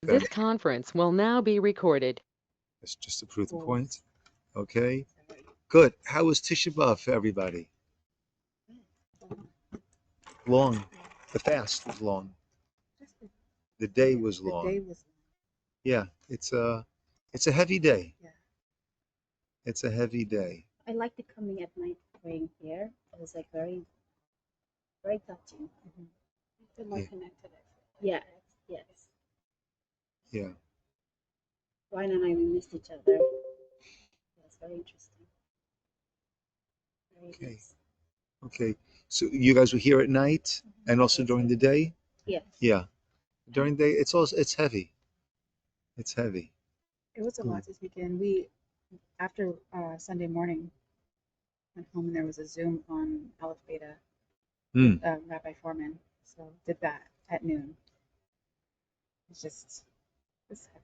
This conference will now be recorded. Let's just to prove the point. Okay. Good. How was Tisha B'Av for everybody? Long. The fast was long. The day was long. Yeah, it's a heavy day. Yeah. It's a heavy day. I liked it coming at night praying here. It was like very, very touching. Feel more connected. Yeah. Yes. Yeah. Ryan and I, we missed each other. That's very interesting. Very Okay. nice. Okay. So you guys were here at night and also during the day? Yes. Yeah. During the day, it's heavy. It's heavy. It was a lot this weekend. We, after Sunday morning, went home and there was a Zoom on Aleph Beta, Rabbi Foreman. So did that at noon. It's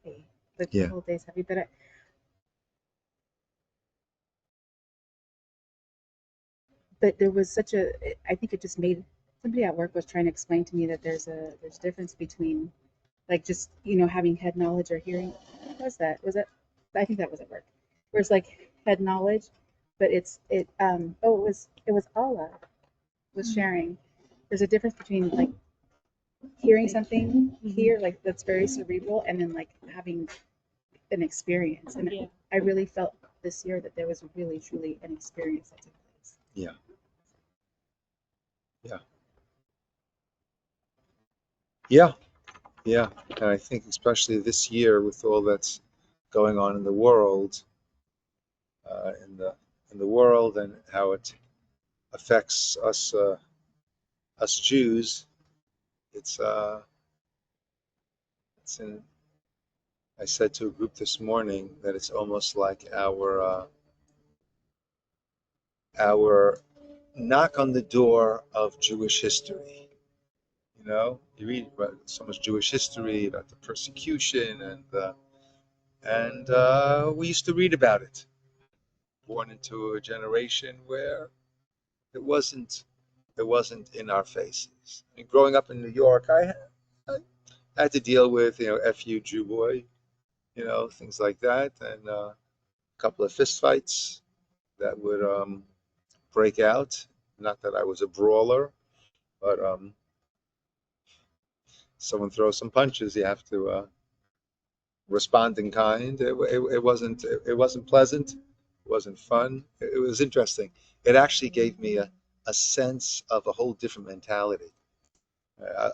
heavy. The whole day's heavy, but there was such a. I think it just made somebody at work was trying to explain to me that there's a difference between, like, just having head knowledge or hearing. What was that? Was it? I think that was at work. Where it's like head knowledge, but it was Allah was sharing. There's a difference between like hearing something here, like that's very cerebral, and then like having an experience. And I really felt this year that there was really truly an experience that took place. Yeah. And I think especially this year with all that's going on in the world, and how it affects us Jews, I said to a group this morning that it's almost like our knock on the door of Jewish history. You read about so much Jewish history, about the persecution, and we used to read about it. Born into a generation where it wasn't in our faces. And growing up in New York, I had to deal with FU Jew boy, things like that, and a couple of fist fights that would break out. Not that I was a brawler, but someone throws some punches, you have to respond in kind. It wasn't pleasant. It wasn't fun. It was interesting. It actually gave me a sense of a whole different mentality.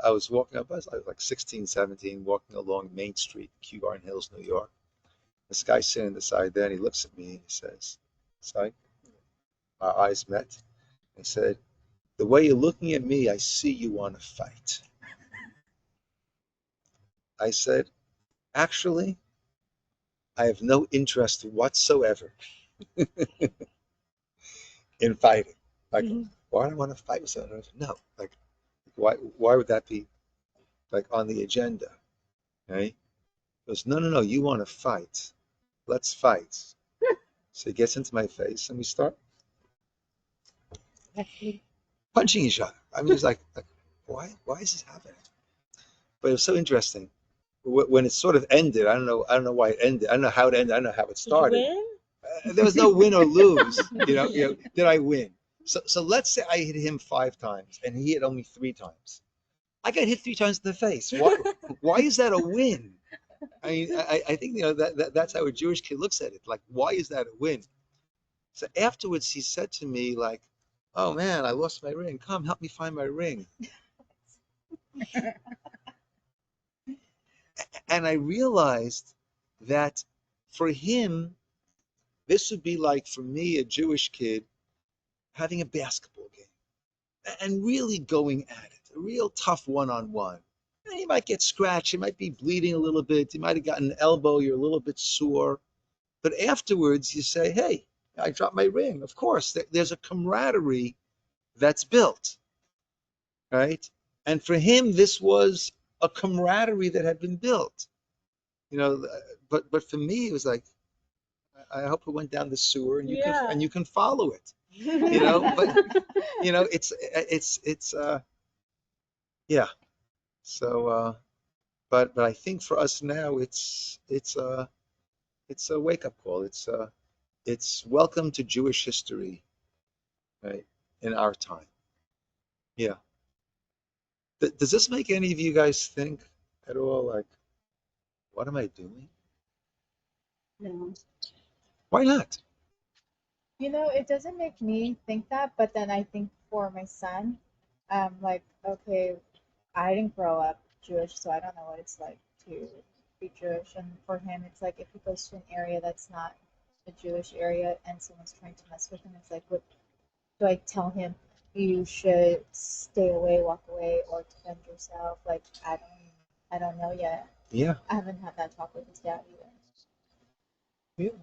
I was walking up, I was like 16, 17, walking along Main Street, Kew Garden Hills, New York. This guy sitting on the side there, and he looks at me and he says, "Sorry." Our eyes met. He said, "The way you're looking at me, I see you want to fight." I said, "Actually, I have no interest whatsoever in fighting. Like, why do I want to fight with someone? No, like, why would that be like on the agenda?" Right? He goes, no, you want to fight. Let's fight. So he gets into my face and we start punching each other. I mean, it's like why is this happening? But it was so interesting. When it sort of ended, I don't know why it ended. I don't know how it ended. I don't know how it started. Did you win? There was no win or lose. Did I win? So let's say I hit him 5 times and he hit only 3 times. I got hit 3 times in the face. Why is that a win? I mean, I think that's how a Jewish kid looks at it. Like, why is that a win? So afterwards, he said to me, like, "Oh man, I lost my ring. Come, help me find my ring." And I realized that for him, this would be like for me, a Jewish kid, having a basketball game and really going at it, a real tough one-on-one. And you might get scratched, you might be bleeding a little bit, you might have gotten an elbow, you're a little bit sore. But afterwards, you say, "Hey, I dropped my ring." Of course, there's a camaraderie that's built, right? And for him, this was a camaraderie that had been built. But for me, it was like, I hope it went down the sewer and you can follow it. But it's yeah. So but I think for us now, it's a wake up call. It's welcome to Jewish history, right? In our time. Yeah. Does this make any of you guys think at all? Like, what am I doing? No. Why not? You know, it doesn't make me think that, but then I think for my son, like, okay, I didn't grow up Jewish, so I don't know what it's like to be Jewish. And for him, it's like if he goes to an area that's not a Jewish area and someone's trying to mess with him, it's like, what do I tell him? You should stay away, walk away, or defend yourself. Like, I don't know yet. Yeah. I haven't had that talk with his dad either. Yeah.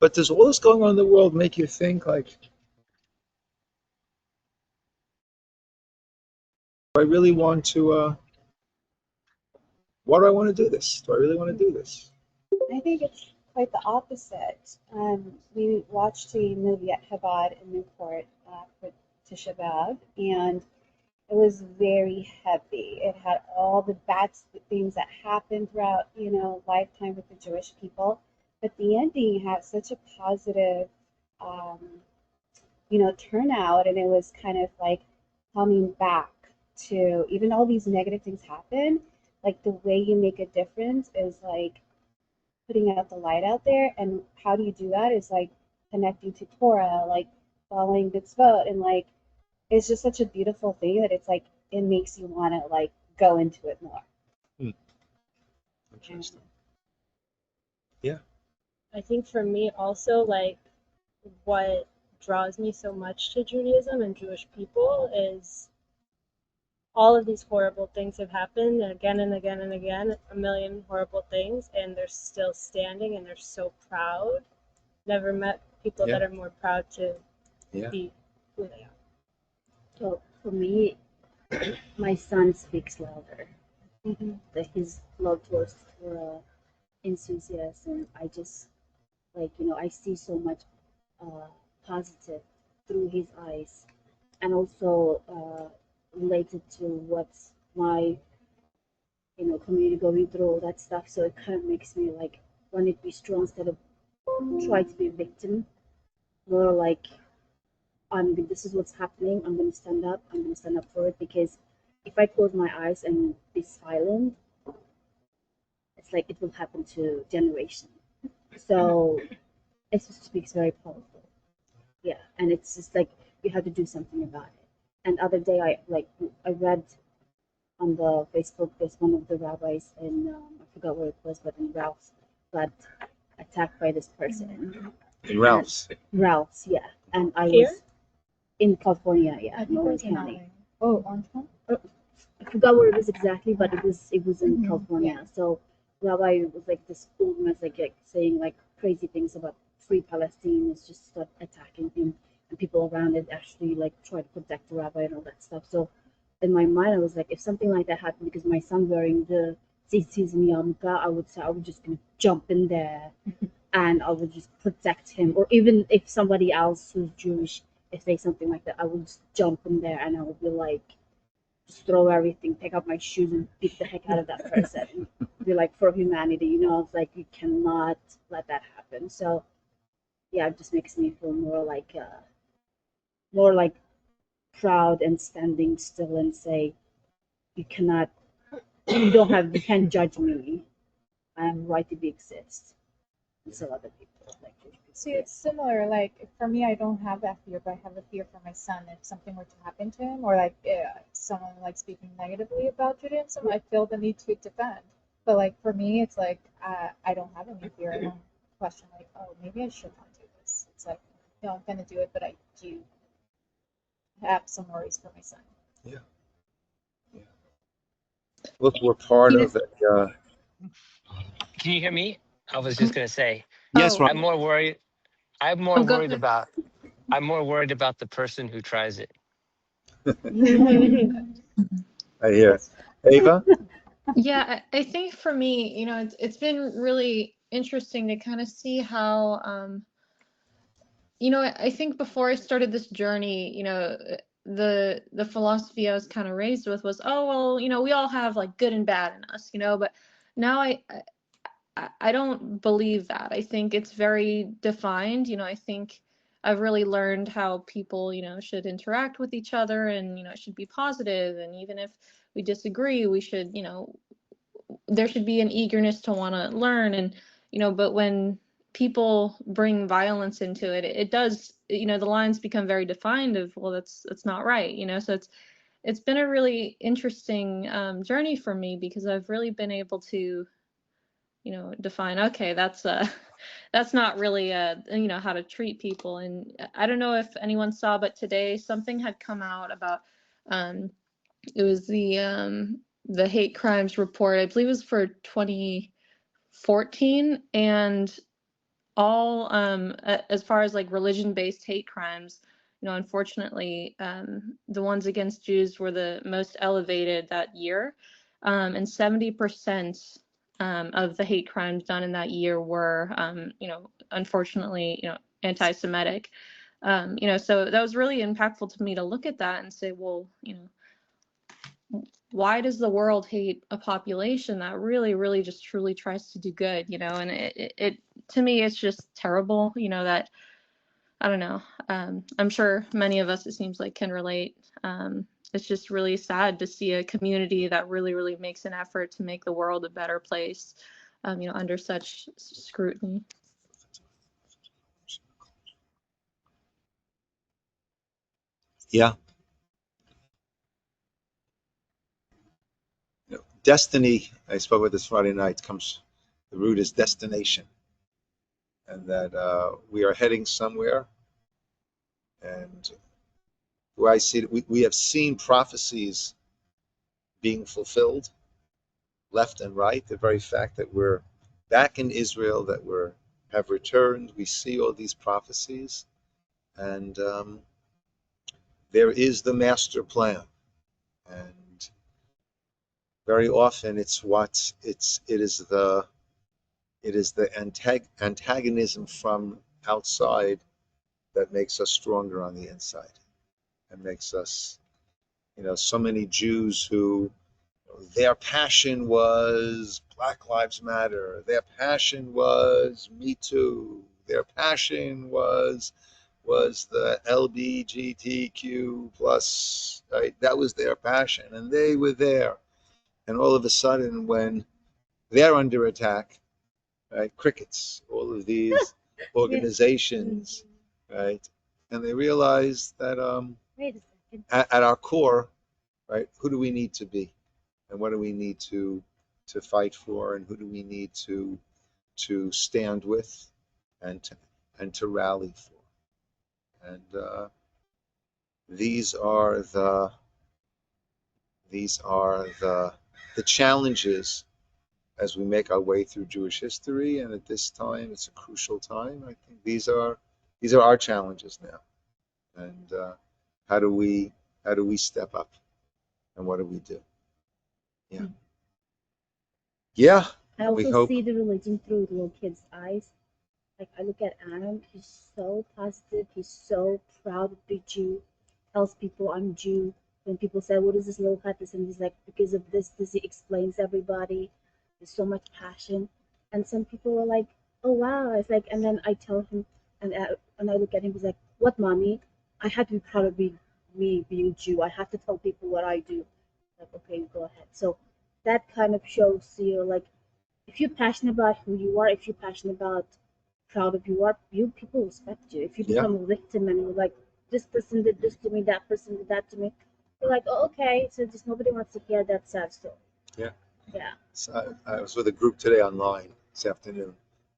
But does all this going on in the world make you think, like, do I really want to, why do I want to do this? Do I really want to do this? I think it's quite the opposite. We watched a movie at Chabad in Newport for Tisha B'Av, and it was very heavy. It had all the bad things that happened throughout, lifetime with the Jewish people. But the ending had such a positive, um, turnout, and it was kind of like coming back to even all these negative things happen. Like the way you make a difference is like putting out the light out there, and how do you do that is like connecting to Torah, like following mitzvot, and like it's just such a beautiful thing that it's like it makes you want to like go into it more. Interesting. Yeah. I think for me also, like, what draws me so much to Judaism and Jewish people is all of these horrible things have happened again and again and again, a million horrible things, and they're still standing and they're so proud. Never met people that are more proud to be who they are. So for me, my son speaks louder. His love towards Torah, enthusiasm. I just I see so much positive through his eyes, and also related to what's my community going through all that stuff. So it kind of makes me like want to be strong instead of try to be a victim. More like this is what's happening. I'm gonna stand up. I'm gonna stand up for it, because if I close my eyes and be silent, it's like it will happen to generation. So it just speaks very powerful. Yeah, and it's just like you have to do something about it. And other day I read on the Facebook, there's one of the rabbis in I forgot where it was, but in Ralph's, got attacked by this person. In Ralph's. Ralph's, yeah. And I Here? was in California, yeah, I think it Orange was in County. LA. Oh, Orange County? I forgot where it was exactly, but it was in California. Yeah. So Rabbi was like this old man, like saying like crazy things about free Palestine, is just start attacking him, and people around it actually like try to protect the rabbi and all that stuff. So in my mind, I was like, if something like that happened, because my son wearing the tzitzis and yarmulke, I would say I would just gonna jump in there and I would just protect him. Or even if somebody else who's Jewish, if they something like that, I would just jump in there and I would be like, just throw everything, pick up my shoes and beat the heck out of that person. Be like, for humanity, it's like you cannot let that happen. So yeah, it just makes me feel more like proud and standing still and say, you can't judge me. I am right to exist. And so other people like Jewish people. See, it's similar. Like for me, I don't have that fear, but I have a fear for my son. If something were to happen to him, or like someone like speaking negatively about Judaism, I feel the need to defend. But like for me, it's like I don't have any fear. I don't question like, oh, maybe I should not do this. It's like, I'm gonna do it, but I do have some worries for my son. Yeah. Look, we're part of it. Can you hear me? I was just gonna say, Yes, I'm more worried. I'm more go worried ahead. about. I'm more worried about the person who tries it. I hear. Ava? Yeah, I think for me, it's been really interesting to kind of see how, I think before I started this journey, the philosophy I was kind of raised with was, oh well, we all have like good and bad in us, but now I don't believe that. I think it's very defined. I think I've really learned how people, should interact with each other, and, it should be positive. And even if we disagree, we should, there should be an eagerness to want to learn. And, but when people bring violence into it, it does, the lines become very defined of, well, that's not right, so it's been a really interesting journey for me, because I've really been able to define, okay, that's that's not really how to treat people. And I don't know if anyone saw, but today something had come out about it was the hate crimes report. I believe it was for 2014, and all as far as like religion-based hate crimes, unfortunately, the ones against Jews were the most elevated that year, and 70% of the hate crimes done in that year were, unfortunately, anti-Semitic. So that was really impactful to me to look at that and say, well, why does the world hate a population that really, really just truly tries to do good, and it to me, it's just terrible, that, I don't know. I'm sure many of us, it seems like, can relate. It's just really sad to see a community that really, really makes an effort to make the world a better place, under such scrutiny. Yeah. Destiny, I spoke about this Friday night, the root is destination. And that we are heading somewhere. And where I see it, we have seen prophecies being fulfilled left and right. The very fact that we're back in Israel, that have returned, we see all these prophecies. And there is the master plan. And very often it is the antagonism from outside that makes us stronger on the inside, and makes us, so many Jews who, their passion was Black Lives Matter, their passion was Me Too, their passion was the LGBTQ plus, right? That was their passion, and they were there. And all of a sudden, when they're under attack, right, crickets, all of these organizations, right, and they realize that Wait a second. at our core, right, who do we need to be, and what do we need to fight for, and who do we need to stand with, and to rally for. And these are the challenges as we make our way through Jewish history. And at this time, it's a crucial time. I think these are our challenges now. And how do we step up, and what do we do? Yeah. Yeah. I We also hope. see the religion through little kids' eyes. Like I look at Adam, he's so positive, he's so proud to be Jew, tells people I'm Jew. When people say, what is this little practice? And he's like, because of this, he explains everybody. There's so much passion. And some people are like, oh wow. It's like, and then I tell him, and I look at him, he's like, what, mommy? I have to be proud of me being Jew. I have to tell people what I do. Like, okay, go ahead. So that kind of shows you, like, if you're passionate about who you are, if you're passionate about proud of you are, people respect you. If you become a victim and you're like, this person did this to me, that person did that to me, you're like, oh, okay, so just nobody wants to hear that sad story. Yeah. Yeah. So I was with a group today online this afternoon,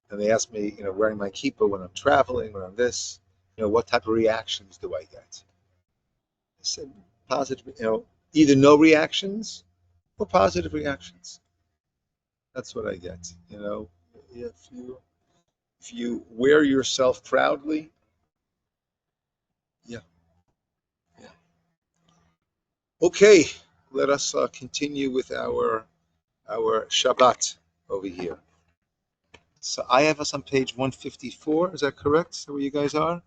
and they asked me, wearing my kippah when I'm traveling, when I'm this, what type of reactions do I get? I said, positive, either no reactions or positive reactions. That's what I get. If you wear yourself proudly, yeah. Okay, let us continue with our Shabbat over here. So I have us on page 154. Is that correct? Is that where you guys are?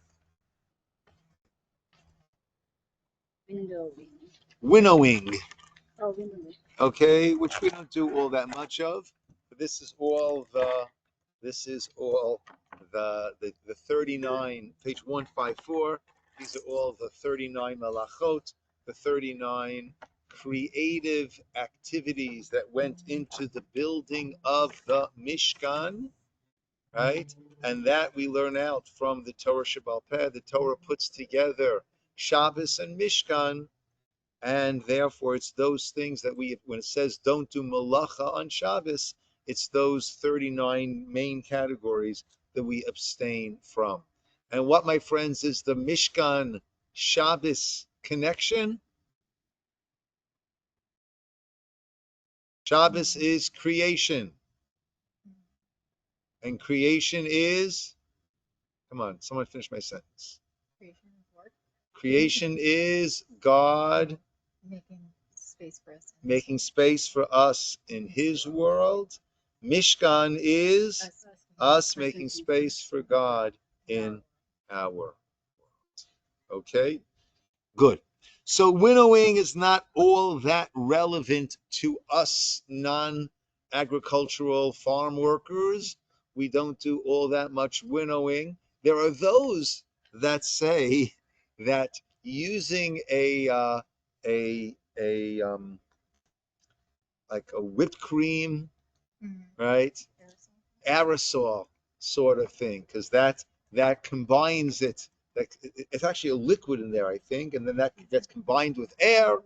Windowing. Winnowing. Oh, windowing. Okay, which we don't do all that much of. But this is all the 39, page 154. These are all the 39 malachot, the 39 creative activities that went into the building of the Mishkan, right? And that we learn out from the Torah Shebaal Peh. The Torah puts together Shabbos and Mishkan, and therefore it's those things that when it says don't do malacha on Shabbos, it's those 39 main categories that we abstain from. And what, my friends, is the Mishkan Shabbos connection? Shabbos is creation. And creation is, come on, someone finish my sentence. Creation is work. Creation is God Making space for us. making space for us in his world. Mishkan is us making space for God in our world. Okay? Good. So winnowing is not all that relevant to us non-agricultural farm workers. We don't do all that much winnowing. There are those that say that using like a whipped cream, right? Aerosol sort of thing, because that combines it. It's actually a liquid in there, I think, and then that gets combined with air,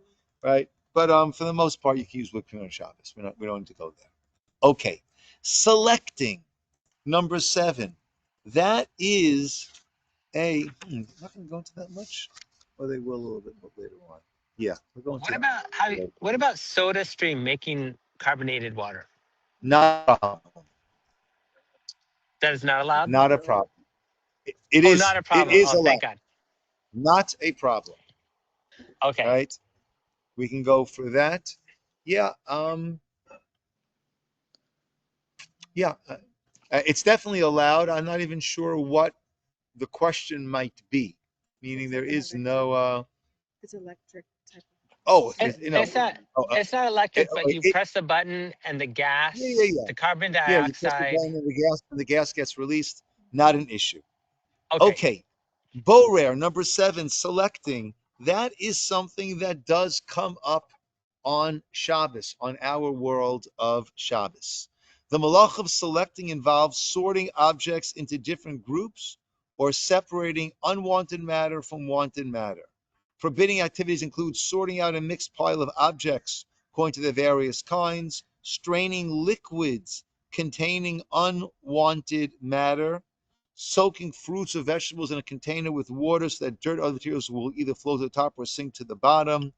right? But for the most part, you can use whipped cream on Shabbos. We don't need to go there. Okay, selecting number 7. That is I'm not going to go into that much, or they will a little bit later on. Yeah, we're going to. What about Soda Stream making carbonated water? Not a problem. That is not allowed? Not a problem. It Oh, is. not a It problem. is Oh, allowed. thank God. Not a problem. Okay. Right? We can go for that. Yeah. Yeah. It's definitely allowed. I'm not even sure what the question might be. Meaning there is no. It's electric type. Oh, It's not. Oh, It's not electric, but you it, press the button and the yeah, gas, yeah. the carbon Yeah, you press the dioxide. button and the gas gets released. Not an issue. Okay. Okay. Borer, number 7, selecting. That is something that does come up on Shabbos, on our world of Shabbos. The malach of selecting involves sorting objects into different groups or separating unwanted matter from wanted matter. Forbidding activities include sorting out a mixed pile of objects according to their various kinds, straining liquids containing unwanted matter, soaking fruits or vegetables in a container with water so that dirt or other materials will either flow to the top or sink to the bottom,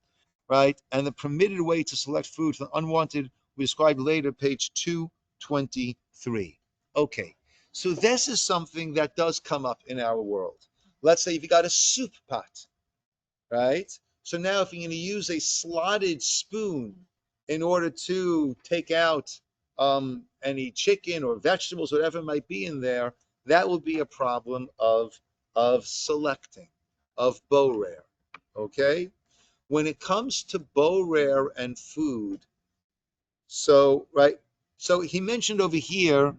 right? And the permitted way to select food from unwanted we described later, page 223. Okay, so this is something that does come up in our world. Let's say if you got a soup pot, right? So now if you're going to use a slotted spoon in order to take out any chicken or vegetables, whatever it might be in there, that will be a problem of selecting, of borer. Okay? When it comes to borer and food, so right, so he mentioned over here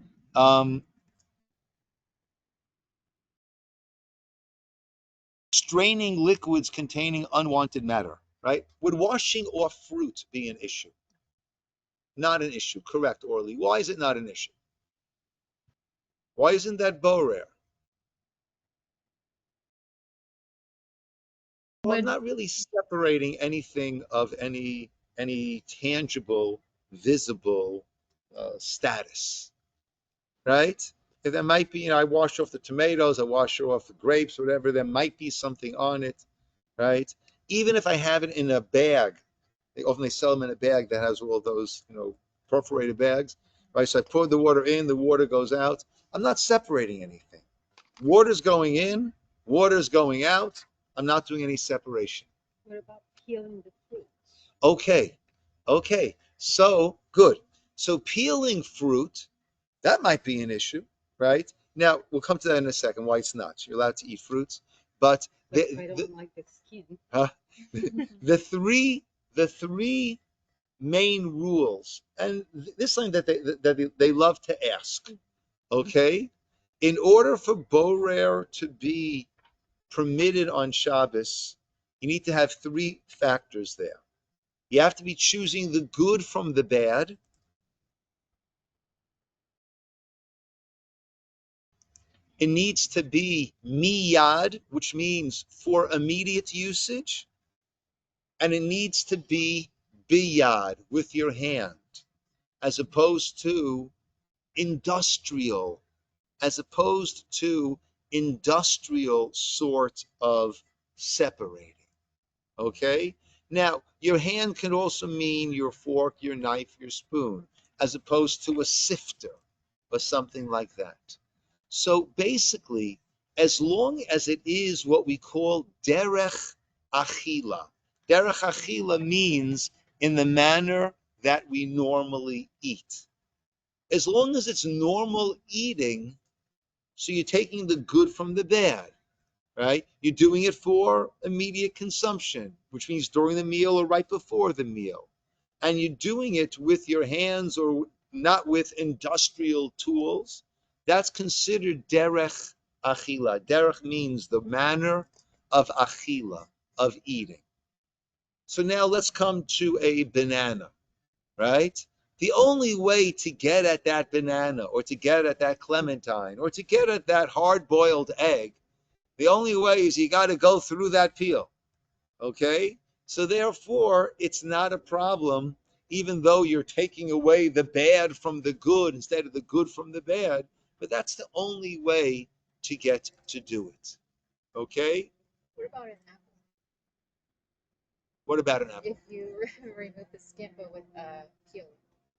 straining liquids containing unwanted matter, right? Would washing off fruit be an issue? Not an issue, correct, Orly. Why is it not an issue? Why isn't that borer? Well, I'm not really separating anything of any tangible, visible status, right? If there might be, I wash off the tomatoes, I wash off the grapes, whatever. There might be something on it, right? Even if I have it in a bag, they sell them in a bag that has all those, perforated bags, right? So I pour the water in, the water goes out. I'm not separating anything. Water's going in, water's going out. I'm not doing any separation. What about peeling the fruit? Okay. So good. So peeling fruit, that might be an issue, right? Now we'll come to that in a second. Why it's not? You're allowed to eat fruits, but But if the, I the, don't like the skin. huh? the three main rules, and this is something that they love to ask. Okay, in order for borer to be permitted on Shabbos, you need to have three factors there. You have to be choosing the good from the bad. It needs to be miyad, which means for immediate usage, and it needs to be biyad, with your hand, as opposed to industrial, sort of separating. Okay? Now, your hand can also mean your fork, your knife, your spoon, as opposed to a sifter or something like that. So basically, as long as it is what we call derech achila. Derech achila means in the manner that we normally eat. As long as it's normal eating, so you're taking the good from the bad, right? You're doing it for immediate consumption, which means during the meal or right before the meal. And you're doing it with your hands or not with industrial tools. That's considered derech achila. Derech means the manner of achila, of eating. So now let's come to a banana, right? The only way to get at that banana or to get at that clementine or to get at that hard-boiled egg, the only way is you got to go through that peel, okay? So therefore, it's not a problem, even though you're taking away the bad from the good instead of the good from the bad, but that's the only way to get to do it, okay? What about an apple? What about an apple? If you remove the skin but with peel.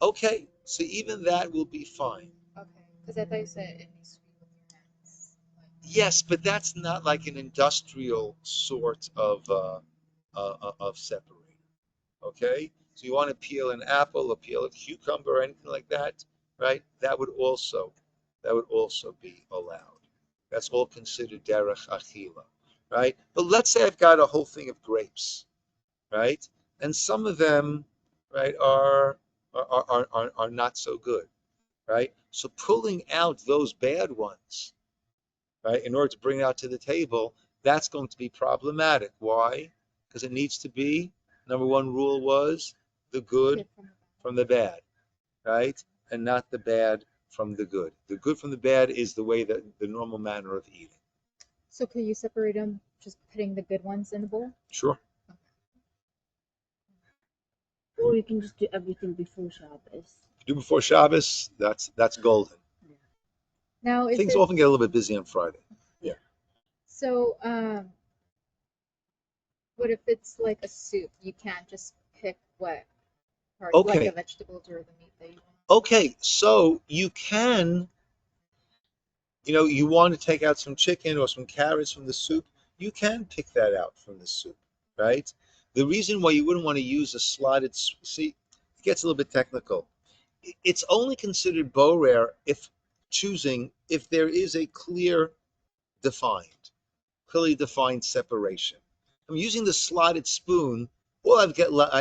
Okay, so even that will be fine. Okay, because I thought you said it needs to be with your hands. Yes, but that's not like an industrial sort of separator. Okay, so you want to peel an apple or peel a cucumber or anything like that, right? That would also be allowed. That's all considered derech achila, right? But let's say I've got a whole thing of grapes, right? And some of them, right, are not so good, right? So pulling out those bad ones, right, in order to bring it out to the table, that's going to be problematic. Why? Because it needs to be, number one rule was the good from the bad, right? And not the bad from the good. The good from the bad is the way that the normal manner of eating. So could you separate them, just putting the good ones in the bowl? Sure. Or you can just do everything before Shabbos. Do before Shabbos, that's golden. Now, is Things it often get a little bit busy on Friday. Yeah. so? What if it's like a soup? You can't just pick what part, like Okay. the vegetables or the meat that you want. Okay, so you can, you want to take out some chicken or some carrots from the soup, you can pick that out from the soup, right? The reason why you wouldn't want to use a slotted, see, it gets a little bit technical. It's only considered borer if there is a clearly defined separation. I'm using the slotted spoon. Well,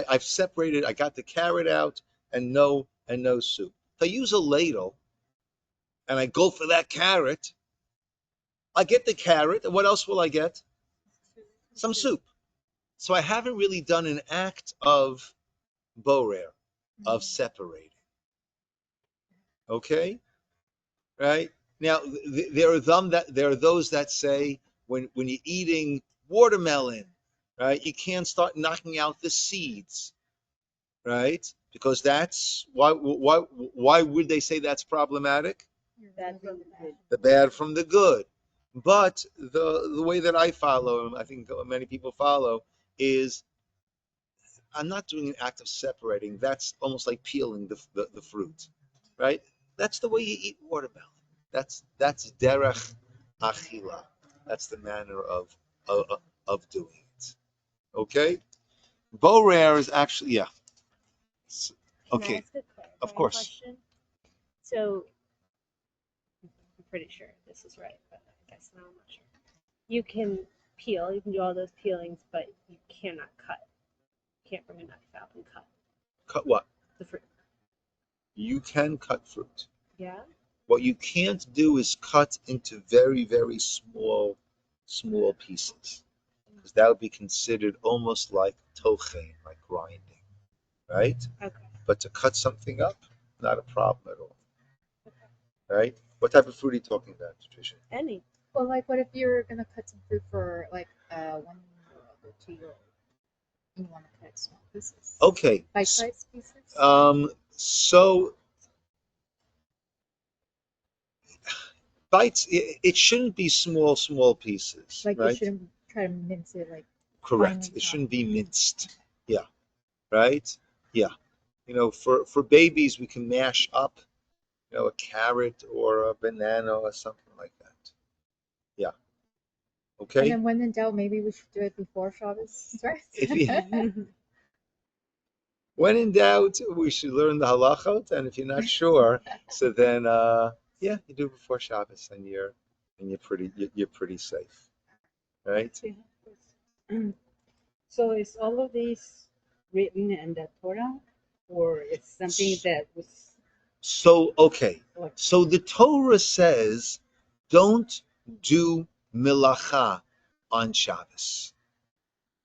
I've separated. I got the carrot out and no soup. If I use a ladle and I go for that carrot, I get the carrot, and what else will I get? Some soup. So I haven't really done an act of borer, of separating. Okay, right? Now there are those that say when you're eating watermelon, right, you can't start knocking out the seeds, right? Because that's why would they say that's problematic? Bad from the good. The bad from the good. But the way that I follow, and I think many people follow, is I'm not doing an act of separating. That's almost like peeling the fruit, right? That's the way you eat watermelon. That's derech achila. That's the manner of doing it. Okay. Borer is actually, yeah. Can I Okay. ask a Of clarifying course. question? So I'm pretty sure this is right, but I guess now I'm not sure. You can peel. You can do all those peelings, but you cannot cut. You can't bring a knife out and cut Cut what? the fruit. You can cut fruit. Yeah. What you can't do is cut into very, very small pieces, because that would be considered almost like tochein, like grinding, right? Okay. But to cut something up, not a problem at all, right? What type of fruit are you talking about, Patricia? Any. Well, like, what if you're gonna cut some fruit for like 1-year-old or 2-year-old? You want to cut small pieces. Okay. Bite-sized pieces. So bites. It shouldn't be small pieces, Like, you right? shouldn't try to mince it like Correct. finely It chopped. shouldn't be minced. Yeah. Right. Yeah. For babies, we can mash up, a carrot or a banana or something like that. Yeah. And Okay. then when in doubt, maybe we should do it before Shabbos, right? When in doubt, we should learn the halachot, and if you're not sure, so then you do it before Shabbos, and you're pretty safe, right? So is all of this written in the Torah, or it's something that was So okay, like so the Torah says, don't do milacha on Shabbos.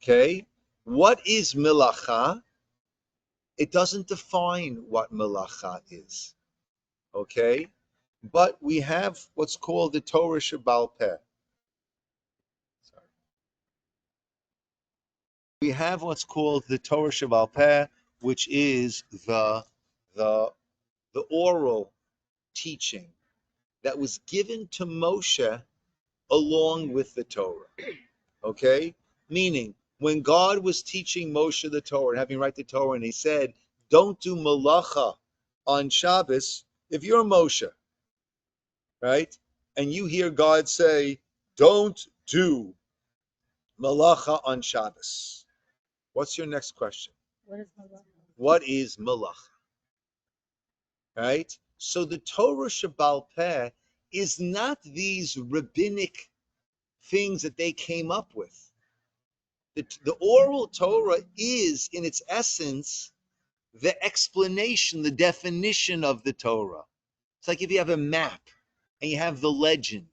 Okay, what is milacha? It doesn't define what melacha is, okay? But we have what's called the Torah Shebaal Peh. We have what's called the Torah Shebaal Peh, which is the oral teaching that was given to Moshe along with the Torah, okay? Meaning, when God was teaching Moshe the Torah and having him write the Torah, and he said, don't do melacha on Shabbos, if you're Moshe, right, and you hear God say, don't do melacha on Shabbos, what's your next question? what is malacha? What is melacha? Right? So the Torah Shebaal Peh is not these rabbinic things that they came up with. The oral Torah is, in its essence, the explanation, the definition of the Torah. It's like if you have a map and you have the legend,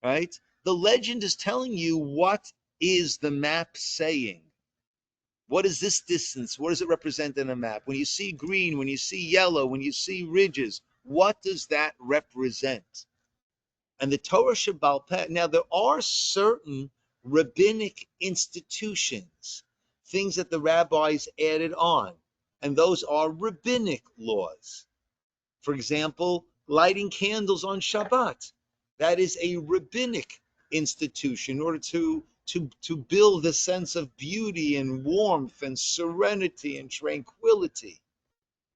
right? The legend is telling you what is the map saying. What is this distance? What does it represent in a map? When you see green, when you see yellow, when you see ridges, what does that represent? And the Torah Shebaal Peh, now there are certain rabbinic institutions, things that the rabbis added on, and those are rabbinic laws. For example, lighting candles on Shabbat. That is a rabbinic institution in order to build a sense of beauty and warmth and serenity and tranquility.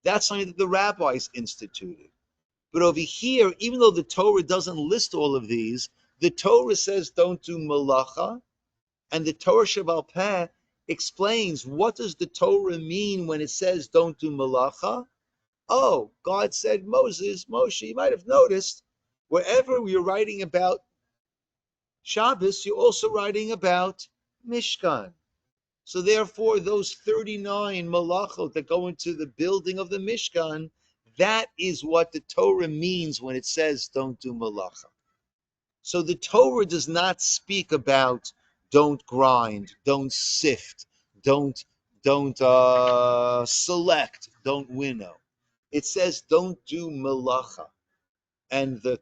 That's something that the rabbis instituted. But over here, even though the Torah doesn't list all of these, the Torah says don't do malacha, and the Torah Shebaal Peh explains what does the Torah mean when it says don't do malacha. Oh, God said, Moshe, you might have noticed, wherever you're writing about Shabbos, you're also writing about Mishkan. So therefore, those 39 malachot that go into the building of the Mishkan, that is what the Torah means when it says don't do malacha. So the Torah does not speak about don't grind, don't sift, don't select, don't winnow. It says don't do malacha, and the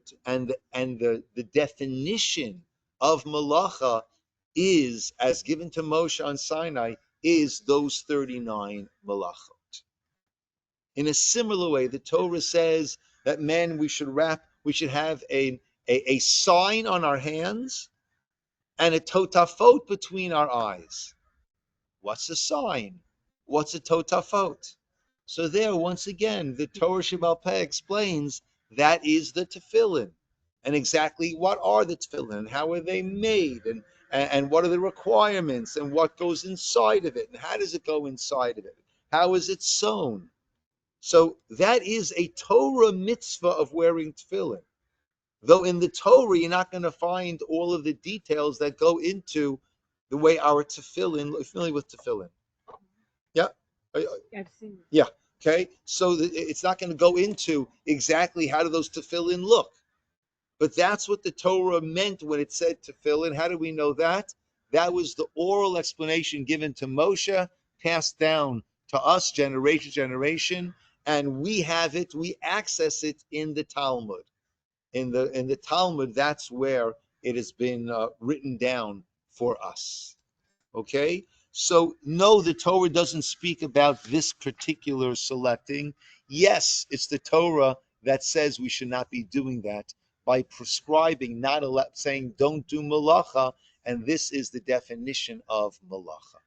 definition of malacha is, as given to Moshe on Sinai, is those 39 malachot. In a similar way, the Torah says that we should have a sign on our hands and a totafot between our eyes. What's a sign? What's a totafot? So there, once again, the Torah Shebaal Peh explains that is the tefillin, and exactly what are the tefillin, and how are they made, and what are the requirements, and what goes inside of it, and how does it go inside of it? How is it sewn? So that is a Torah mitzvah of wearing tefillin. Though in the Torah, you're not going to find all of the details that go into the way our tefillin, familiar with tefillin? Yeah? I've seen. Yeah. Okay. So it's not going to go into exactly how do those tefillin look. But that's what the Torah meant when it said tefillin. How do we know that? That was the oral explanation given to Moshe, passed down to us generation to generation, and we have it, we access it in the Talmud. In the Talmud, that's where it has been written down for us. Okay? So no, the Torah doesn't speak about this particular selecting. Yes, it's the Torah that says we should not be doing that by prescribing, not saying don't do malacha, and this is the definition of malacha.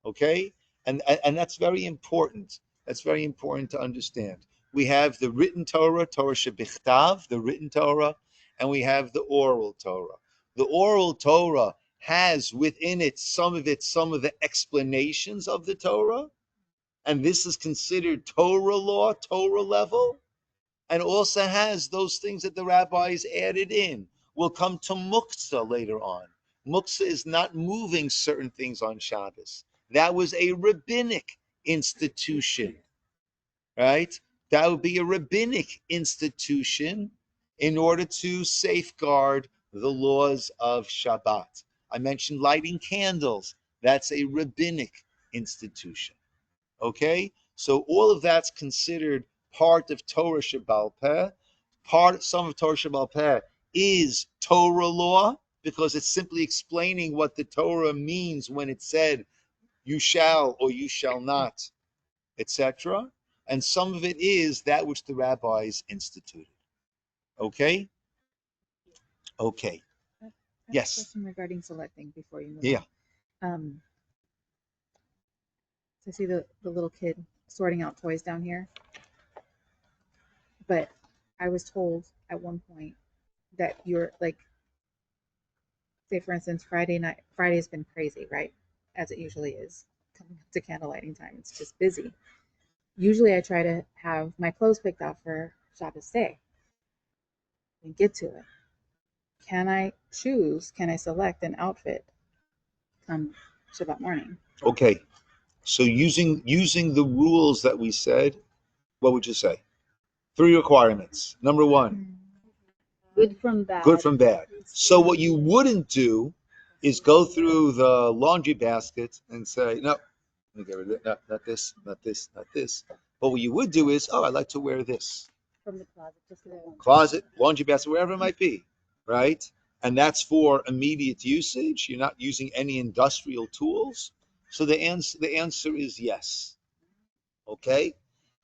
Okay? And that's very important. That's very important to understand. We have the written Torah, Torah shebichtav, the written Torah, and we have the oral Torah. The oral Torah has within it some of the explanations of the Torah, and this is considered Torah law, Torah level, and also has those things that the rabbis added in. We'll come to muktzah later on. Muktzah is not moving certain things on Shabbos. That was a rabbinic institution, right? That would be a rabbinic institution in order to safeguard the laws of Shabbat. I mentioned lighting candles. That's a rabbinic institution. Okay? So all of that's considered part of Torah Shebaal Peh. Some of Torah Shebaal Peh is Torah law because it's simply explaining what the Torah means when it said you shall or you shall not, etc. And some of it is that which the rabbis instituted. Okay? Okay. I have Yes. a question regarding selecting before you move Yeah. on. So I see the little kid sorting out toys down here. But I was told at one point that you're like, say for instance, Friday's been crazy, right? As it usually is coming up to candle lighting time. It's just busy. Usually I try to have my clothes picked out for Shabbos day and get to it. Can I select an outfit come Shabbat morning? Okay. So using the rules that we said, what would you say? 3 requirements. Number 1, Good from bad. good from bad. So what you wouldn't do is go through the laundry basket and say, no, let me get rid of it. No, not this, not this, not this. But what you would do is, oh, I'd like to wear this. From the closet, just the one. Closet, laundry basket, wherever it might be, right? And that's for immediate usage. You're not using any industrial tools. So the answer is yes. Okay?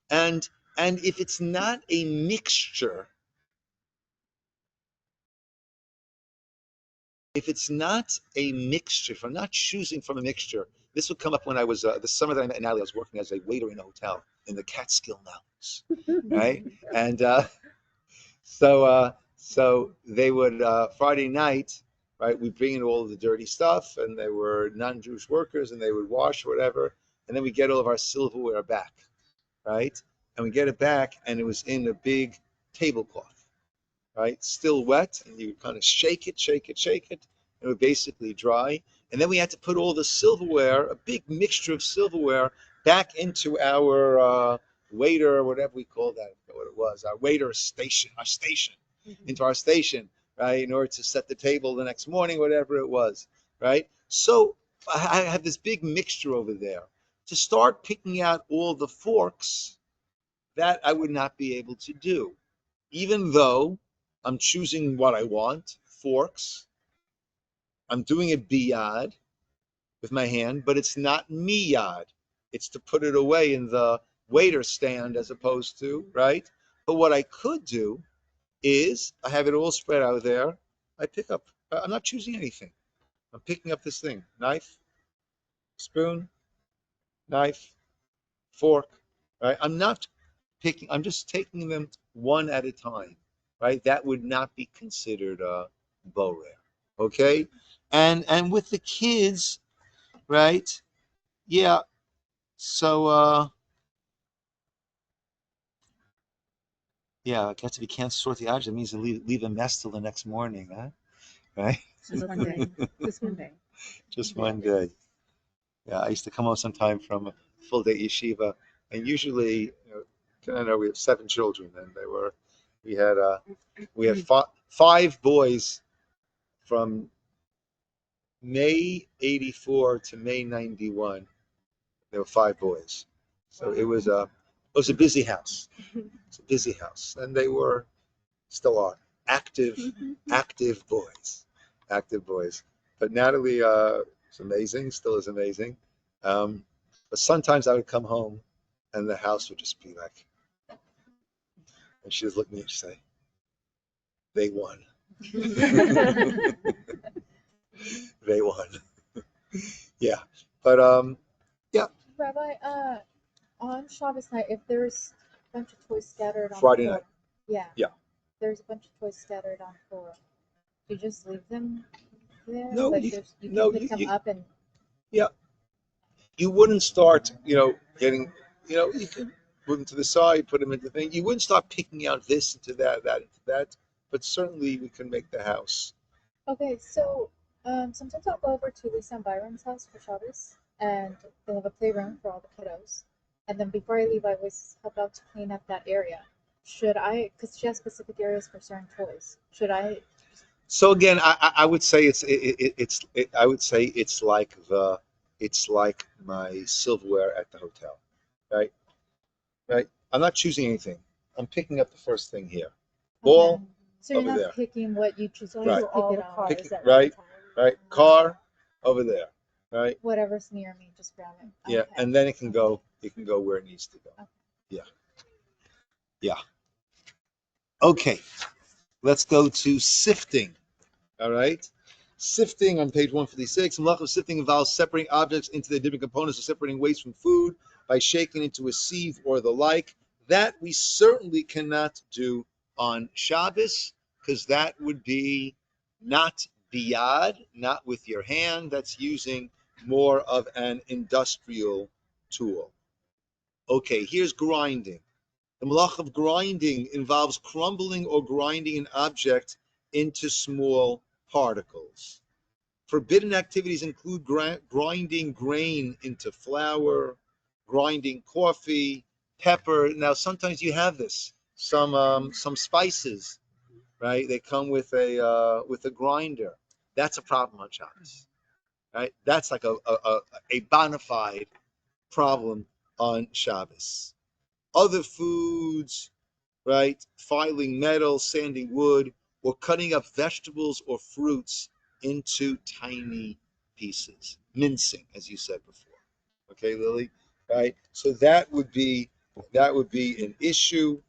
And if it's not a mixture, if I'm not choosing from a mixture, this would come up when I was the summer that I met Natalie. I was working as a waiter in a hotel in the Catskill Mountains, right? And so they would Friday night, right? We bring in all of the dirty stuff, and they were non-Jewish workers, and they would wash or whatever, and then we get all of our silverware back, right? And we get it back, and it was in a big tablecloth, right? Still wet, and you kind of shake it, and it would basically dry. And then we had to put all the silverware, a big mixture of silverware, back into our waiter, whatever we call that, I forget what it was, our waiter station, into our station, right? In order to set the table the next morning, whatever it was, right? So I have this big mixture over there. To start picking out all the forks, that I would not be able to do. Even though I'm choosing what I want, forks, I'm doing it biyad with my hand, but it's not miyad. It's to put it away in the waiter stand as opposed to, right? But what I could do is I have it all spread out there. I pick up, I'm not choosing anything. I'm picking up this thing, knife, spoon, knife, fork, right? I'm just taking them one at a time, right? That would not be considered borer, okay? And with the kids, right? Yeah. So Yeah, I guess if you can't sort the object, it means to leave a mess till the next morning, huh? Right? Just one day. Just one day. Just one day. Yeah, I used to come home sometime from a full day yeshiva, and usually, I know we have 7 children, and we had 5 boys from May '84 to May '91. There were 5 boys, so it was a busy house. It's a busy house, and they were still are active boys, active boys. But Natalie is amazing, still is amazing. But sometimes I would come home, and the house would just be like, and she would look at me and say, "They won." They won. Yeah, but yeah. Rabbi, on Shabbos night, if there's a bunch of toys scattered on Friday the floor, night. yeah, Yeah. there's a bunch of toys scattered on the floor. Do you just leave them there? No, like you can pick them up and. Yeah, you wouldn't start, getting, you could put them to the side, put them into the thing. You wouldn't start picking out this into that, that into that. But certainly we can make the house. Okay, so sometimes I'll go over to Lisa and Byron's house for Shabbos, and they have a playroom for all the kiddos. And then before I leave, I always help out to clean up that area. Should I, because she has specific areas for certain toys, should I? So again, I would say I would say it's like my silverware at the hotel, right? Right. I'm not choosing anything. I'm picking up the first thing here. Ball. Okay. So you're over not there. picking what you choose. So You I Right. do just all pick the it up. cars Pick, at right, one time. right. Car over there, right? Whatever's near me, just grab it. Yeah, Okay. and then it can go where it needs to go. Okay. Yeah. Yeah. Okay. Let's go to sifting. All right. Sifting on page 156. Malach of sifting involves separating objects into their different components or separating waste from food by shaking into a sieve or the like. That we certainly cannot do on Shabbos, because that would be not biyad, not with your hand. That's using more of an industrial tool. Okay, here's grinding. The malach of grinding involves crumbling or grinding an object into small particles. Forbidden activities include grinding grain into flour, grinding coffee, pepper. Now, sometimes you have this. Some spices, right? They come with a grinder. That's a problem on Shabbos, right? That's like a bona fide problem on Shabbos. Other foods, right? Filing metal, sanding wood, or cutting up vegetables or fruits into tiny pieces. Mincing, as you said before. Okay, Lily? Right? So that would be an issue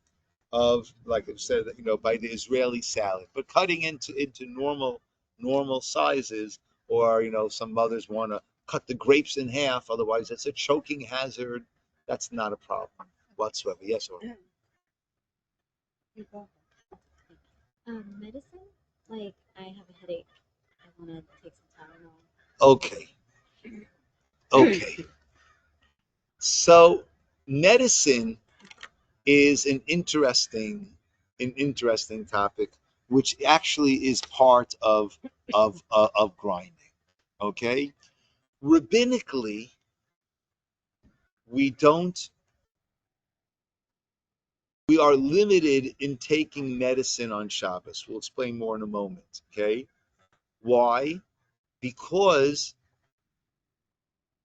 of, like I said, by the Israeli salad. But cutting into normal sizes, or some mothers want to cut the grapes in half, otherwise it's a choking hazard. That's not a problem whatsoever. Yes, or Medicine? Like, I have a headache. I want to take some Tylenol. Okay. So medicine is an interesting topic, which actually is part of grinding. Okay, rabbinically, we are limited in taking medicine on Shabbos. We'll explain more in a moment. Okay, why? Because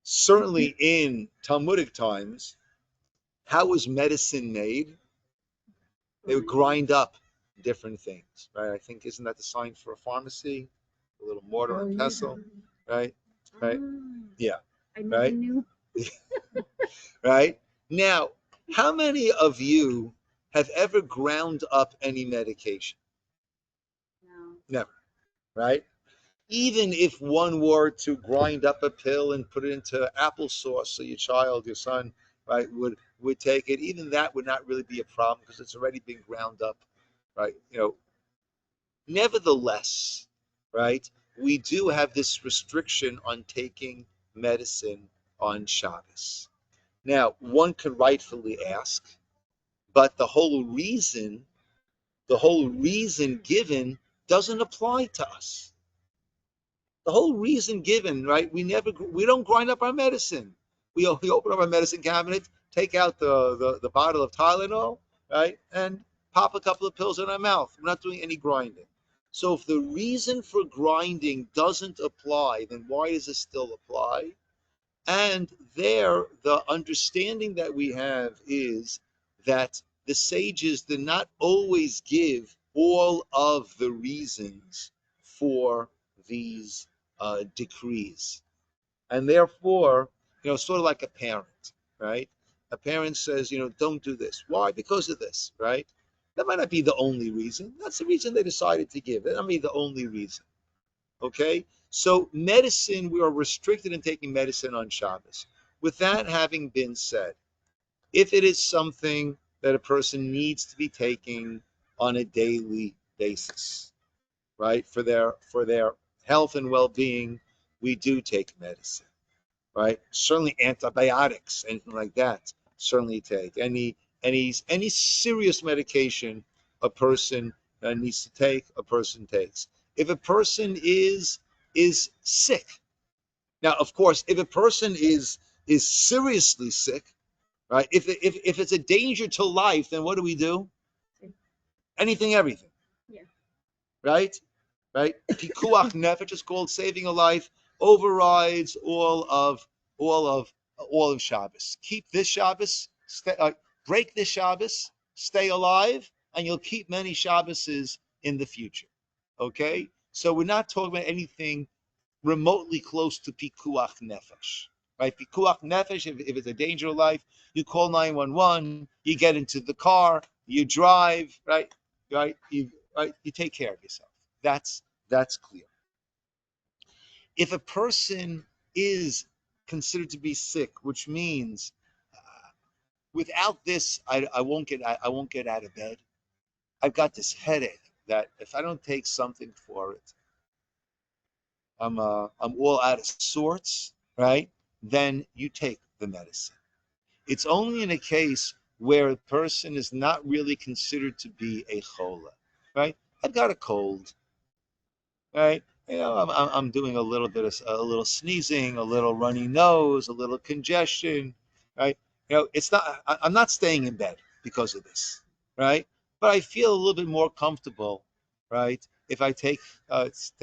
certainly in Talmudic times, how was medicine made? They would grind up different things, right? I think, isn't that the sign for a pharmacy? A little mortar and pestle, right? Right? Yeah. I never Right? knew. Right? Now, how many of you have ever ground up any medication? No. Never, right? Even if one were to grind up a pill and put it into applesauce, so your child, your son, right, would take it, even that would not really be a problem because it's already been ground up, right? Nevertheless, right, we do have this restriction on taking medicine on Shabbos. Now, one could rightfully ask, but the whole reason the whole reason given doesn't apply to us. The whole reason given, right? We don't grind up our medicine. We open up our medicine cabinet, take out the bottle of Tylenol, right, and pop a couple of pills in our mouth. We're not doing any grinding. So if the reason for grinding doesn't apply, then why does it still apply? And there, the understanding that we have is that the sages did not always give all of the reasons for these decrees. And therefore, sort of like a parent, right? A parent says, don't do this. Why? Because of this, right? That might not be the only reason. That's the reason they decided to give. That might be the only reason. Okay? So medicine, we are restricted in taking medicine on Shabbos. With that having been said, if it is something that a person needs to be taking on a daily basis, right? For their health and well-being, we do take medicine, right? Certainly antibiotics, anything like that, certainly take. Any serious medication a person needs to take, a person takes. If a person is sick, now of course, if a person is seriously sick, right? If it's a danger to life, then what do? Anything, everything. Yeah. Right? Right? Pikuach nefesh is called saving a life, overrides all of Shabbos. Keep this Shabbos, break this Shabbos, stay alive, and you'll keep many Shabboses in the future. Okay? So we're not talking about anything remotely close to pikuach nefesh. Right? Pikuach nefesh, if it's a danger of life, you call 911, you get into the car, you drive, right? Right? You take care of yourself. That's clear. If a person is considered to be sick, which means without this, I won't get out of bed. I've got this headache that if I don't take something for it, I'm all out of sorts, right? Then you take the medicine. It's only in a case where a person is not really considered to be a chola, right? I've got a cold, right? I'm doing a little sneezing, a little runny nose, a little congestion, right? It's not. I'm not staying in bed because of this, right? But I feel a little bit more comfortable, right? If I take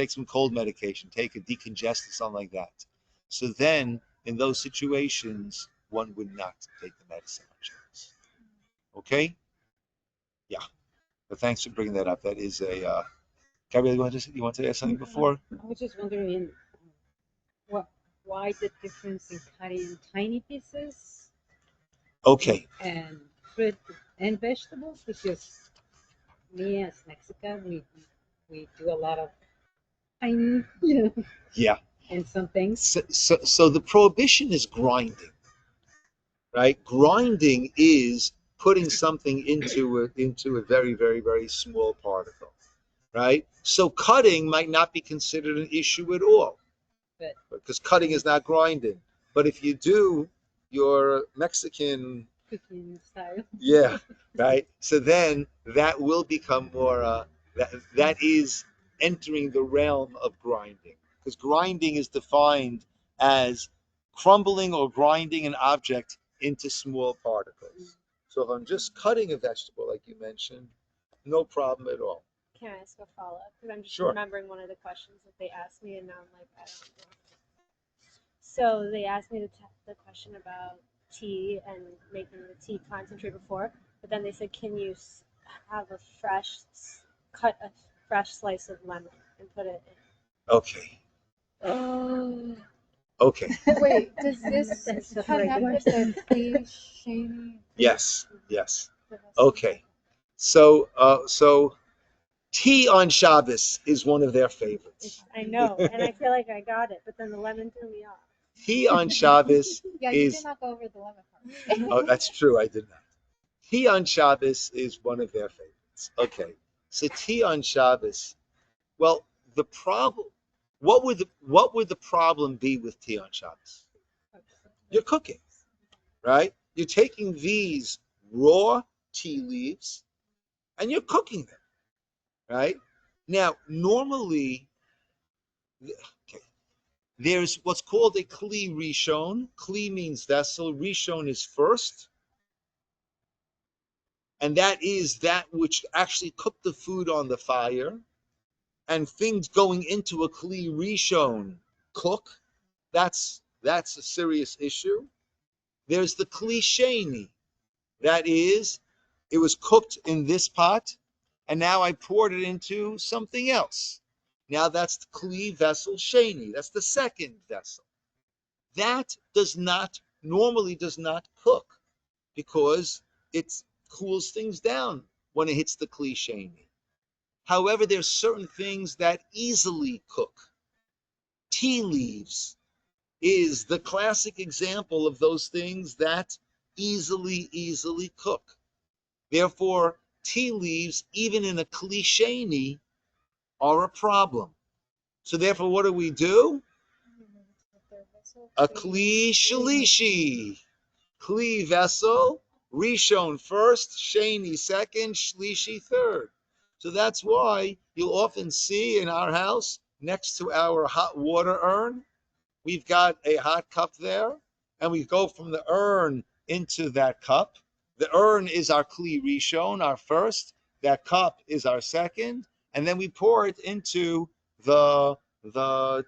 some cold medication, take a decongestant, something like that. So then, in those situations, one would not take the medicine on Shabbos. Okay? Yeah. But thanks for bringing that up. That is a Gabrielle, you want to add something before? I was just wondering what why the difference in cutting tiny pieces Okay. and fruit and vegetables, because me as Mexican, we do a lot of tiny, Yeah. and some things. So the prohibition is grinding, right? Grinding is putting something into a very, very, very small particle, right? So cutting might not be considered an issue at all, But because cutting is not grinding. But if you do your Mexican, cooking style. yeah, right. So then that will become more. That is entering the realm of grinding, because grinding is defined as crumbling or grinding an object into small particles. So if I'm just cutting a vegetable, like you mentioned, no problem at all. Can I ask a follow-up? Because I'm just Sure. remembering one of the questions that they asked me, and now I'm like, I don't know. So they asked me the question about tea and making the tea concentrate before, but then they said, can you have cut a fresh slice of lemon and put it in? Okay. Oh. Okay. Wait, does this That's a connect with the cliche? Yes. Yes. Okay. So tea on Shabbos is one of their favorites. I know, and I feel like I got it, but then the lemon threw me off. Tea on Shabbos Yeah, you did is. not go over the lemon part. Oh, that's true. I did not. Tea on Shabbos is one of their favorites. Okay. So tea on Shabbos. Well, the problem. What would the problem be with tea on Shabbos? You're cooking, right? You're taking these raw tea leaves and you're cooking them. right? Now, normally, okay, there's what's called a kli rishon. Kli means vessel. Rishon is first, and that is that which actually cooked the food on the fire. And things going into a kli rishon cook. That's a serious issue. There's the kli sheni. That is, it was cooked in this pot, and now I poured it into something else. Now that's the kli vessel sheni. That's the second vessel. That normally does not cook because it cools things down when it hits the kli sheni. However, there's certain things that easily cook. Tea leaves is the classic example of those things that easily cook. Therefore, tea leaves, even in a kli sheni, are a problem. So therefore, what do? A kli shlishi. Kli vessel, rishon first, sheni second, shlishi third. So that's why you'll often see in our house, next to our hot water urn, we've got a hot cup there, and we go from the urn into that cup. The urn is our kli rishon, our first. That cup is our second, and then we pour it into the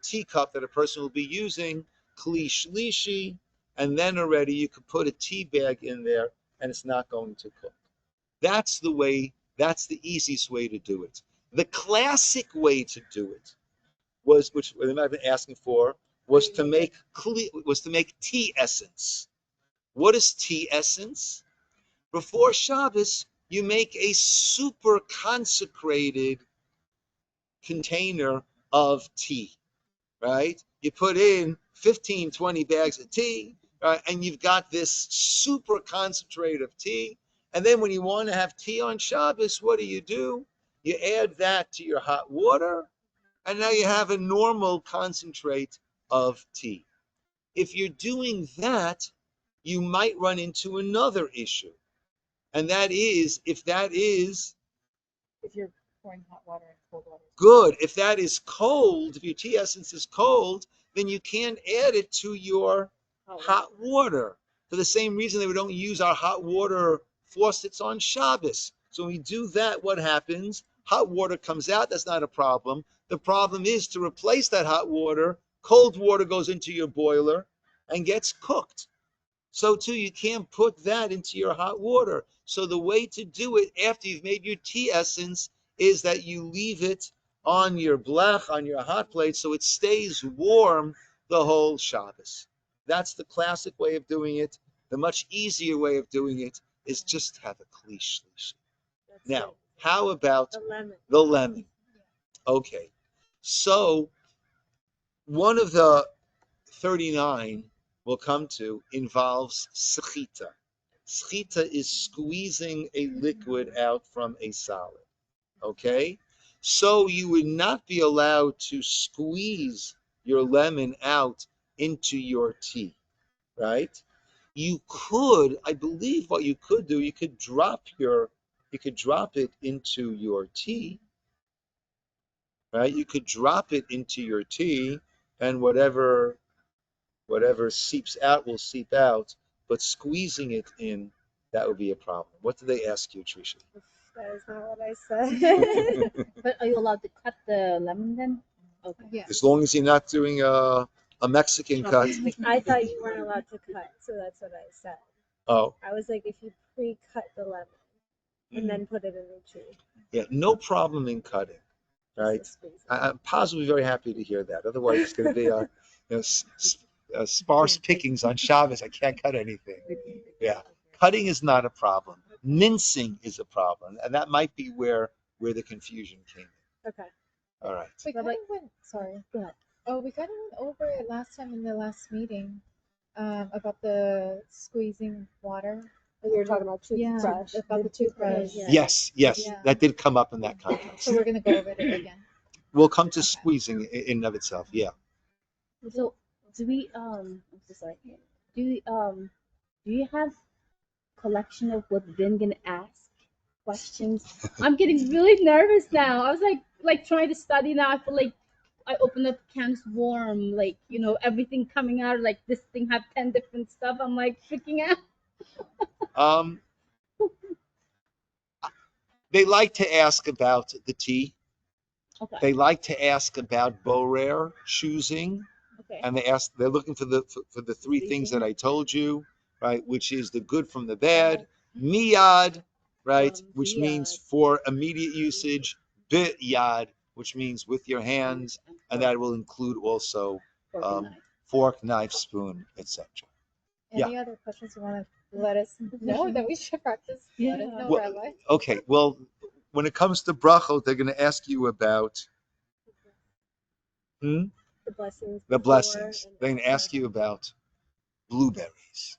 teacup that a person will be using, kli shlishi, and then already you could put a tea bag in there, and it's not going to cook. That's the way. That's the easiest way to do it. The classic way to do it which they might have been asking for, was to make tea essence. What is tea essence? Before Shabbos, you make a super consecrated container of tea, right? You put in 15, 20 bags of tea, right? And you've got this super concentrate of tea. And then when you want to have tea on Shabbos, what do? You add that to your hot water, and now you have a normal concentrate of tea. If you're doing that, you might run into another issue. And that is, if you're pouring hot water and cold water. Good. If that is cold, if your tea essence is cold, then you can't add it to your hot water. For the same reason that we don't use our hot water faucets on Shabbos. So when we do that, what happens? Hot water comes out, that's not a problem. The problem is to replace that hot water, cold water goes into your boiler and gets cooked. So too, you can't put that into your hot water. So the way to do it after you've made your tea essence is that you leave it on your blech, on your hot plate, so it stays warm the whole Shabbos. That's the classic way of doing it. The much easier way of doing it is just have a kli shlishi. Now, how about the lemon? Okay, so one of the 39 we'll come to involves sechita. Sechita is squeezing a liquid out from a solid. Okay? So you would not be allowed to squeeze your lemon out into your tea, right? You could, I believe what you could do, you could drop it into your tea, right? You could drop it into your tea, and whatever seeps out will seep out, but squeezing it in, that would be a problem. What did they ask you, Trisha? That is not what I said. But are you allowed to cut the lemon then? Okay. Yeah. As long as you're not doing a Mexican cut. I thought you weren't allowed to cut, so that's what I said. Oh. I was like, if you pre-cut the lemon and then put it in the tree. Yeah, no problem in cutting, right? I'm positively very happy to hear that. Otherwise, it's going to be sparse pickings on Shabbos. I can't cut anything. Yeah, cutting is not a problem. Mincing is a problem, and that might be where the confusion came in. Okay. All right. We kind of went. Sorry. Go ahead. Oh, we kind of went over it last time in the last meeting, about the squeezing water. We were talking about toothbrush. Yeah, about the toothbrush. Yeah. Yes, Yeah. that did come up in that context. So we're gonna go over it again. We'll come to squeezing in and of itself. Yeah. So do we I'm so sorry. Do you have collection of what Vin gonna ask questions. I'm getting really nervous now. I was like trying to study now. I feel like I opened up a can of worm, like, you know, everything coming out, like this thing had 10 different stuff. I'm like freaking out. They like to ask about the tea. Okay. They like to ask about borer, choosing, Okay. and they're looking for the three things that I told you, right? Which is the good from the bad, miyad, right? Which means for immediate usage, biyad, which means with your hands, and that will include also fork, knife, spoon, etc. Any other questions you want to let us know that we should practice? Let us know, Well, Rabbi. okay, well, when it comes to brachot, they're going to ask you about The blessings. the before blessings. and They're going to ask you about blueberries.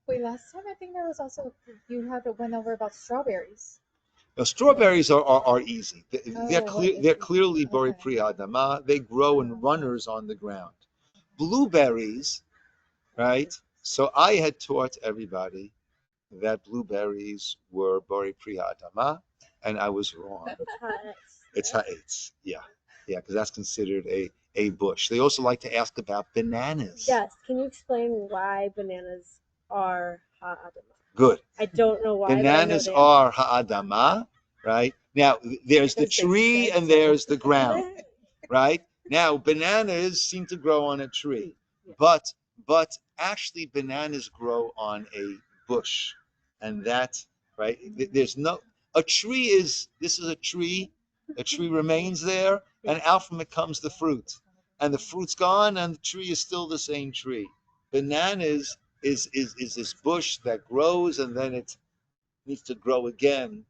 Wait, last time I think there was also you had to went over about strawberries. Now, strawberries are easy. what is They're it? clearly bori Okay. pri adama. They grow in runners on the ground. Blueberries, right? So I had taught everybody that blueberries were bori pri adama, and I was wrong. It's ha'etz. Yeah, because that's considered a bush. They also like to ask about bananas. Yes. Can you explain why bananas are ha'adamah? Good. I don't know why. Bananas are ha'adama, right? Now, there's the tree and there's the ground, right? Now, bananas seem to grow on a tree, but actually bananas grow on a bush, and that, right? There's no, this is a tree remains there, and out from it comes the fruit, and the fruit's gone, and the tree is still the same tree. Bananas is this bush that grows, and then it needs to grow again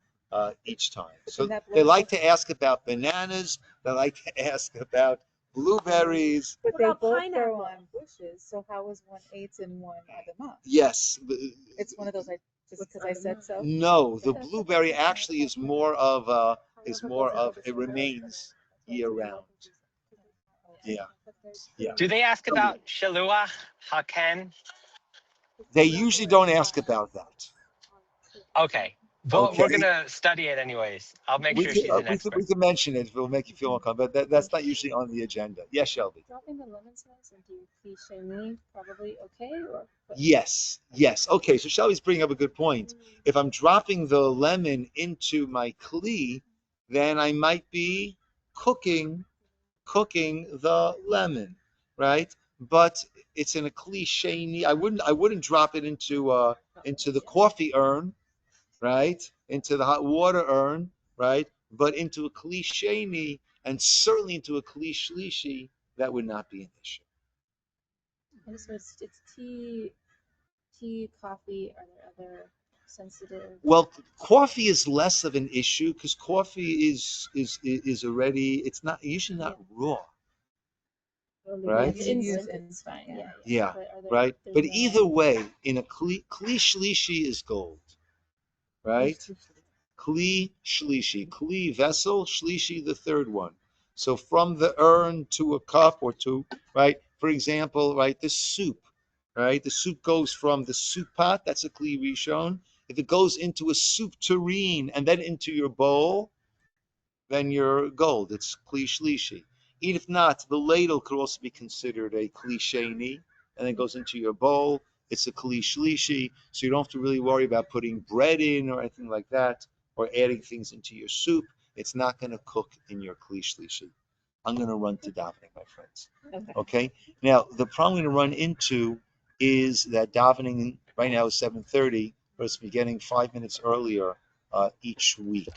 each time. So they like to ask about bananas. They like to ask about blueberries. But What they about both pineapple? grow on bushes. So how is one eighth and one adamah? Yes. It's one of those. Just because I said so. No, the blueberry actually is more of it remains year round. Yeah. Do they ask about Shaluach Haken? They usually don't ask about that. Okay. But we're gonna study it anyways. I'll make sure she's an expert. We can mention it. We'll make you feel uncomfortable, but that's not usually on the agenda. Yes, Shelby. Dropping the lemon slice into cliche me probably okay or Yes. Okay, so Shelby's bringing up a good point. If I'm dropping the lemon into my kli, then I might be cooking the lemon, right? But it's in a cliche. I wouldn't drop it into the coffee urn, right? Into the hot water urn, right? But into a cliche, and certainly into a cliche, that would not be an issue. and so it's tea, coffee, are there other sensitive Well, coffee is less of an issue because coffee is already, it's not usually not raw. Right? It's fine. Yeah, But right. But either way, in a kli shlishi is gold, right? Kli shlishi, kli vessel, shlishi the third one. So from the urn to a cup or two, right? For example, right, the soup, right? The soup goes from the soup pot, that's a kli rishon. If it goes into a soup tureen and then into your bowl, then you're gold. It's kli shlishi. Even if not, the ladle could also be considered a kli sheni, and then goes into your bowl. It's a kli shlishi, so you don't have to really worry about putting bread in or anything like that, or adding things into your soup. It's not going to cook in your kli shlishi. I'm going to run to davening, my friends. Okay. Now the problem I'm going to run into is that davening right now is 7:30, but it's beginning 5 minutes earlier each week.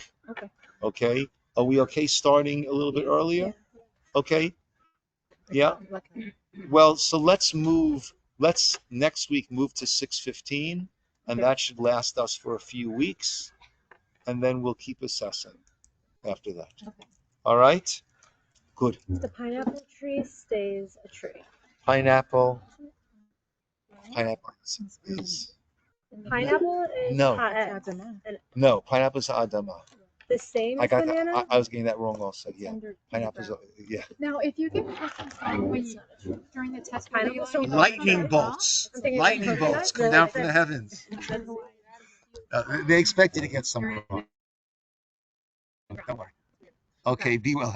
Okay. Are we okay starting a little bit earlier? Okay. Yeah. Well, so let's next week move to 6:15, and that should last us for a few weeks, and then we'll keep assessing after that. All right? Good. The pineapple tree stays a tree. Pineapple is Pineapple is no. No, pineapple is adama. The same as banana? I was getting that wrong also. Yeah. Pineapple's yeah. Now, if you get during the test, pineapple. Lightning bolts come down from the heavens. They expect you to get some wrong. Don't worry. Okay, be well.